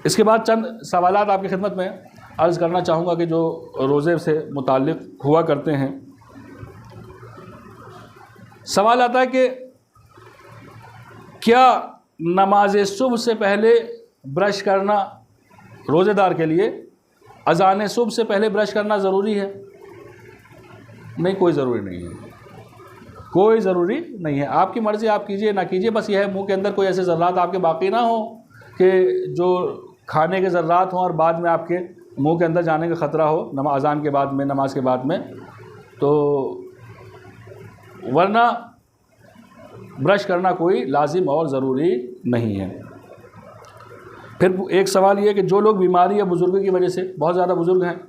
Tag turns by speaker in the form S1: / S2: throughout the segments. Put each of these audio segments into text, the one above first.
S1: इसके बाद चंद सवालात आपकी खिदमत में अर्ज़ करना चाहूँगा कि जो रोज़े से मुताल्लिक़ हुआ करते हैं। सवाल आता है कि क्या नमाज सुबह से पहले ब्रश करना रोज़ेदार के लिए अज़ान सुबह से पहले ब्रश करना ज़रूरी है? नहीं, कोई ज़रूरी नहीं है, कोई ज़रूरी नहीं है। आपकी मर्ज़ी, आप कीजिए ना कीजिए, बस यह है मुंह के अंदर कोई ऐसे ज़र्रात आपके बाकी ना हो कि जो खाने के ज़र्रात हों और बाद में आपके मुंह के अंदर जाने का ख़तरा हो अज़ान के बाद में, नमाज के बाद में। तो वरना ब्रश करना कोई लाजिम और ज़रूरी नहीं है। फिर एक सवाल ये है कि जो लोग बीमारी या बुज़ुर्ग की वजह से, बहुत ज़्यादा बुज़ुर्ग हैं,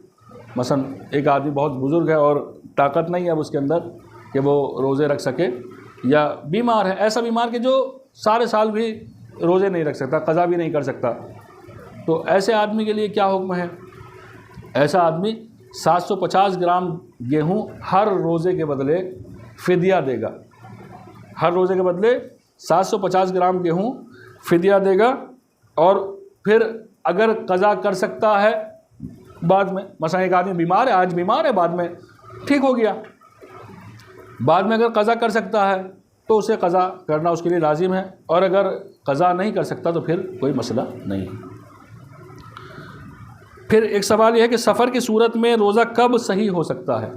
S1: मसलन एक आदमी बहुत बुज़ुर्ग है और ताकत नहीं है अब उसके अंदर कि वो रोज़े रख सके, या बीमार है, ऐसा बीमार कि जो सारे साल भी रोज़े नहीं रख सकता, क़ज़ा भी नहीं कर सकता, तो ऐसे आदमी के लिए क्या हुक्म है? ऐसा आदमी 750 ग्राम गेहूँ हर रोज़े के बदले फ़िदिया देगा। हर रोज़े के बदले 750 ग्राम गेहूँ फ़िदिया देगा। और फिर अगर क़ज़ा कर सकता है बाद में, मसलन एक आदमी बीमार है, आज बीमार है, बाद में ठीक हो गया, बाद में अगर क़ज़ा कर सकता है तो उसे क़ज़ा करना उसके लिए लाजिम है, और अगर क़ज़ा नहीं कर सकता तो फिर कोई मसला नहीं है। फिर एक सवाल यह है कि सफ़र की सूरत में रोज़ा कब सही हो सकता है?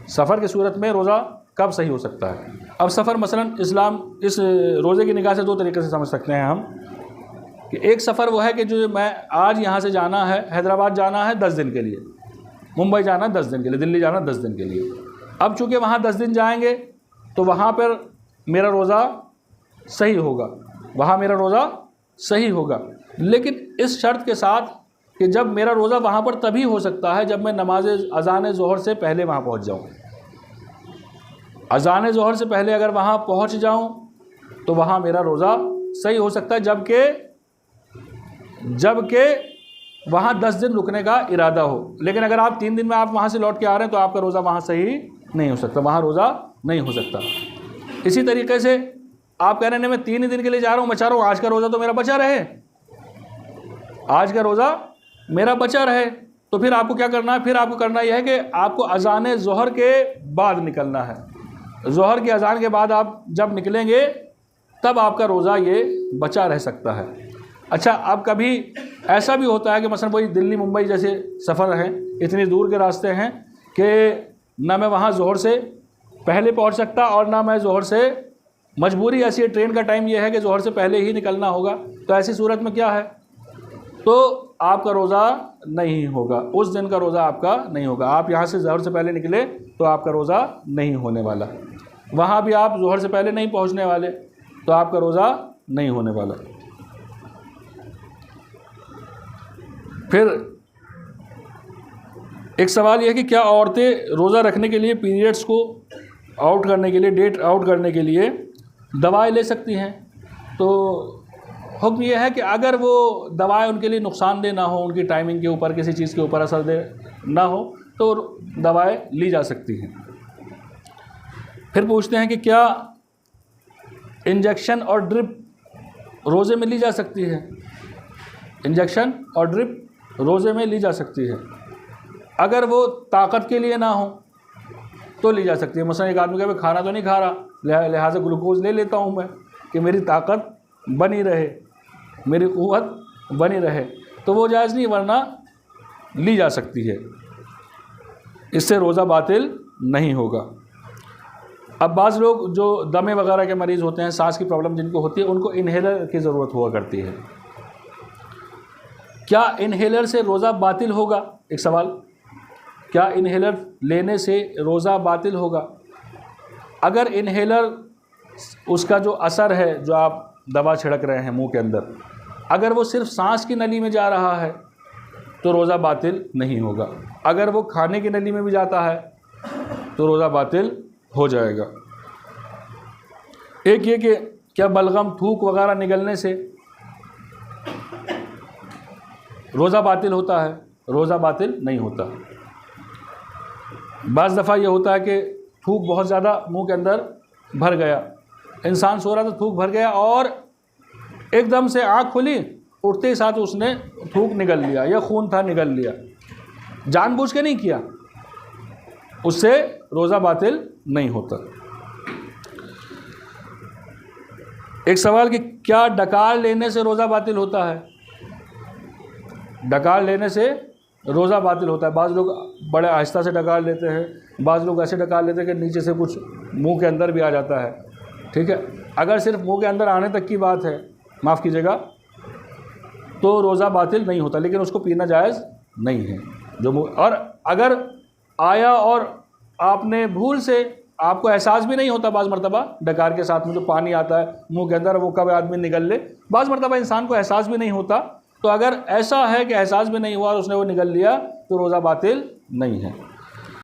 S1: सफ़र की सूरत में रोज़ा कब सही हो सकता है? अब सफ़र मसलन इस्लाम इस रोज़े की निगाह से दो तरीके से समझ सकते हैं हम, कि एक सफ़र वो है कि जो मैं आज यहाँ से जाना है, हैदराबाद जाना है 10 दिन के लिए, मुंबई जाना 10 दिन के लिए, दिल्ली जाना 10 दिन के लिए। अब चूँकि वहाँ 10 दिन जाएंगे तो वहाँ पर मेरा रोज़ा सही होगा, वहाँ मेरा रोज़ा सही होगा, लेकिन इस शर्त के साथ कि जब मेरा रोज़ा वहाँ पर तभी हो सकता है जब मैं नमाज अज़ान ज़ोहर से पहले वहाँ पहुँच जाऊँ। अज़ान ज़ोहर से पहले अगर वहाँ पहुँच जाऊँ तो वहाँ मेरा रोज़ा सही हो सकता है, जबकि वहाँ 10 दिन रुकने का इरादा हो। लेकिन अगर आप 3 दिन में आप वहाँ से लौट के आ रहे हैं तो आपका रोज़ा वहाँ सही नहीं हो सकता, वहाँ रोज़ा नहीं हो सकता। इसी तरीके से आप कह रहे हैं मैं 3 ही दिन के लिए जा रहा हूँ, मैं चाह रहा हूँ आज का रोज़ा तो मेरा बचा रहे, आज का रोज़ा मेरा बचा रहे, तो फिर आपको क्या करना है? फिर आपको करना यह है कि आपको अज़ान ज़ोहर के बाद निकलना है। ज़ोहर की अज़ान के बाद आप जब निकलेंगे तब आपका रोज़ा ये बचा रह सकता है। अच्छा, अब कभी ऐसा भी होता है कि मसलन कोई दिल्ली मुंबई जैसे सफ़र हैं, इतनी दूर के रास्ते हैं कि ना मैं वहाँ ज़ोहर से पहले पहुँच सकता और ना मैं ज़ोहर से, मजबूरी ऐसी है, ट्रेन का टाइम यह है कि ज़ोहर से पहले ही निकलना होगा, तो ऐसी सूरत में क्या है? तो आपका रोज़ा नहीं होगा, उस दिन का रोज़ा आपका नहीं होगा। आप यहाँ से ज़ोहर से पहले निकले तो आपका रोज़ा नहीं होने वाला, वहाँ भी आप ज़ोहर से पहले नहीं पहुँचने वाले तो आपका रोज़ा नहीं होने वाला। फिर एक सवाल यह कि क्या औरतें रोज़ा रखने के लिए, पीरियड्स को आउट करने के लिए, डेट आउट करने के लिए दवाएं ले सकती हैं? तो हुक्म यह है कि अगर वो दवाएं उनके लिए नुकसानदेह ना हो, उनकी टाइमिंग के ऊपर, किसी चीज़ के ऊपर असर दे ना हो, तो दवाएं ली जा सकती हैं। फिर पूछते हैं कि क्या इंजेक्शन और ड्रिप रोज़े में ली जा सकती है? इंजेक्शन और ड्रिप रोज़े में ली जा सकती है, अगर वो ताकत के लिए ना हो तो ली जा सकती है। मसलन एक आदमी का खाना तो नहीं खा रहा, लिहाजा ग्लूकोज ले लेता हूँ मैं कि मेरी ताकत बनी रहे, मेरी क़ुव्वत बनी रहे, तो वो जायज़ नहीं, वरना ली जा सकती है, इससे रोज़ा बातिल नहीं होगा। अब बाज़ लोग जो दमे वगैरह के मरीज़ होते हैं, सांस की प्रॉब्लम जिनको होती है, उनको इन्हेलर की ज़रूरत हुआ करती है। क्या इन्हेलर से रोज़ा बातिल होगा? एक सवाल, क्या इन्हेलर लेने से रोज़ा बातिल होगा? अगर इन्हेलर, उसका जो असर है, जो आप दवा छिड़क रहे हैं मुंह के अंदर, अगर वो सिर्फ सांस की नली में जा रहा है तो रोज़ा बातिल नहीं होगा। अगर वो खाने की नली में भी जाता है तो रोज़ा बातिल हो जाएगा। एक ये कि क्या बलगम, थूक वगैरह निकलने से रोज़ा बातिल होता है? रोज़ा बातिल नहीं होता। बाज़ दफ़ा ये होता है कि थूक बहुत ज़्यादा मुंह के अंदर भर गया, इंसान सो रहा था, थूक भर गया और एकदम से आँख खुली उठते ही साथ उसने थूक निगल लिया या खून था निगल लिया, जानबूझ के नहीं किया, उससे रोज़ा बातिल नहीं होता। एक सवाल कि क्या डकार लेने से रोज़ा बातिल होता है? डकार लेने से रोज़ा बातिल होता है। बाज़ लोग बड़े आहिस्ता से डकार लेते हैं, बाज़ लोग ऐसे डकार लेते हैं कि नीचे से कुछ मुंह के अंदर भी आ जाता है। ठीक है, अगर सिर्फ मुंह के अंदर आने तक की बात है, माफ़ कीजिएगा, तो रोज़ा बातिल नहीं होता, लेकिन उसको पीना जायज़ नहीं है जो मुँह। और अगर आया और आपने भूल से, आपको एहसास भी नहीं होता बाज़ मरतबा डकार के साथ में जो पानी आता है मुंह के अंदर, वो कब आदमी निगल ले, बाज़ मरतबा इंसान को एहसास भी नहीं होता। तो अगर ऐसा है कि एहसास भी नहीं हुआ और उसने वो निगल लिया, तो रोज़ा बातिल नहीं है।